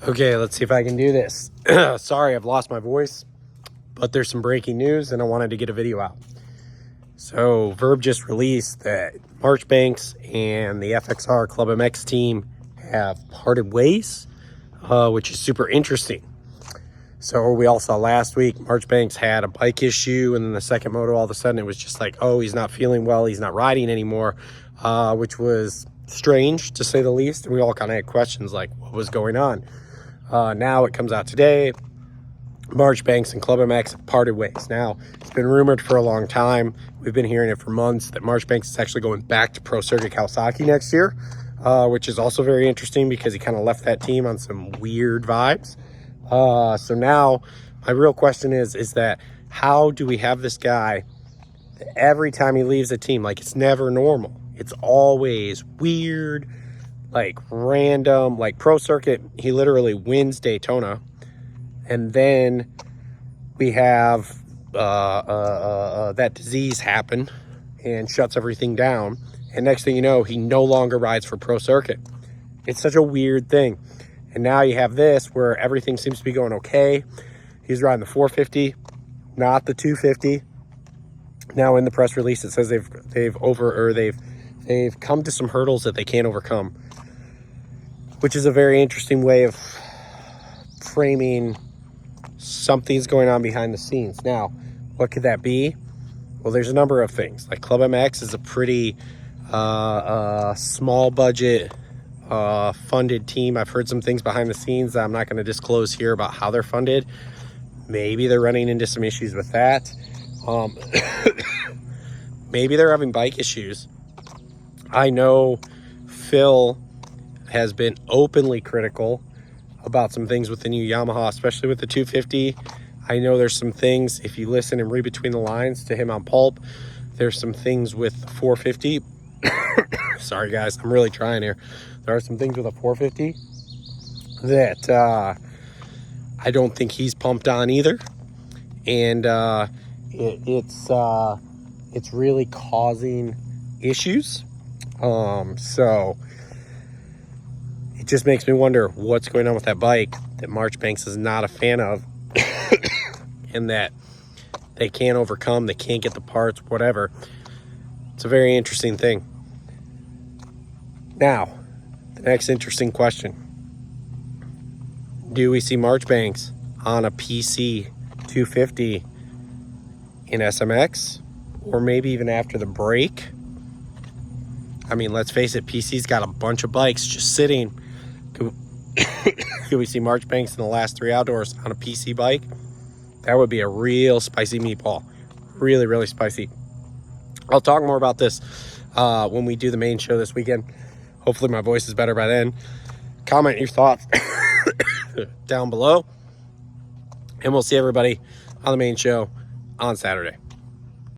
Okay, let's see if I can do this. Sorry, I've lost my voice, but there's some breaking news and I wanted to get a video out. So Verb just released that Marchbanks and the FXR Club MX team have parted ways, which is super interesting. So we all saw last week, Marchbanks had a bike issue, and then the second moto, all of a sudden it was just like, oh, he's not feeling well, he's not riding anymore, which was strange to say the least. And we all kind of had questions like, what was going on? Now it comes out today, Marchbanks and Club MX have parted ways. Now, it's been rumored for a long time. We've been hearing it for months that Marchbanks is actually going back to Pro Circuit Kawasaki next year, which is also very interesting because he kind of left that team on some weird vibes. So now my real question is that how do we have this guy that every time he leaves a team, like, it's never normal. It's always weird, like random, like Pro Circuit, he literally wins Daytona. And then we have that disease happen and shuts everything down. And next thing you know, he no longer rides for Pro Circuit. It's such a weird thing. And now you have this where everything seems to be going okay. He's riding the 450, not the 250. Now in the press release, it says they've come to some hurdles that they can't overcome, which is a very interesting way of framing something's going on behind the scenes. Now, what could that be? Well, there's a number of things. Like Club MX is a pretty small budget funded team. I've heard some things behind the scenes that I'm not going to disclose here about how they're funded. Maybe they're running into some issues with that. Maybe they're having bike issues. I know Phil has been openly critical about some things with the new Yamaha, especially with the 250. I know there's some things, if you listen and read between the lines to him on Pulp, there's some things with the 450. Sorry guys, I'm really trying here. There are some things with a 450 that I don't think he's pumped on either. And it's really causing issues. So it just makes me wonder what's going on with that bike that Marchbanks is not a fan of and that they can't overcome, they can't get the parts, whatever. It's a very interesting thing. Now, the next interesting question. Do we see Marchbanks on a PC 250 in SMX? Or maybe even after the break? I mean, let's face it, PC's got a bunch of bikes just sitting. Could we see Marchbanks in the last 3 outdoors on a PC bike? That would be a real spicy meatball. Really, really spicy. I'll talk more about this when we do the main show this weekend. Hopefully my voice is better by then. Comment your thoughts down below. And we'll see everybody on the main show on Saturday.